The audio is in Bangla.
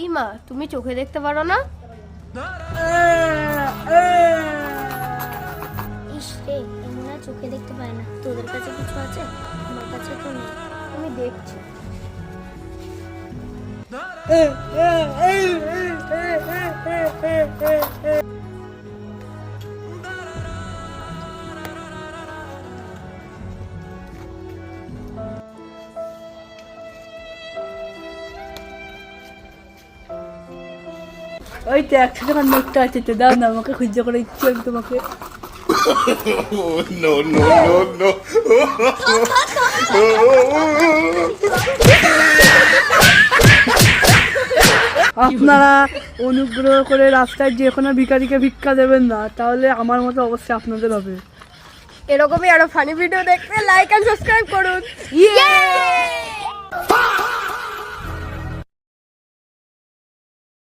ইমা তুমি চোখে দেখতে পারো না? ইস রে, এমন চোখে দেখতে পায় না। তোদের কাছে কিছু আছে? আমার কাছে তো নেই। আমি দেখছি। ওই তো 100 টাকার নোটটা আছে, তো দাও না, আমাকে খুঁজে করে দিচ্ছি আমি তোমাকে। No, no, no, no. আপনারা অনুগ্রহ করে রাস্তায় যে কোনো ভিখারিকে ভিক্ষা দেবেন না, তাহলে আমার মতো অবস্থা আপনাদের হবে। এরকমই আরো ফানি ভিডিও দেখতে লাইক এন্ড সাবস্ক্রাইব করুন।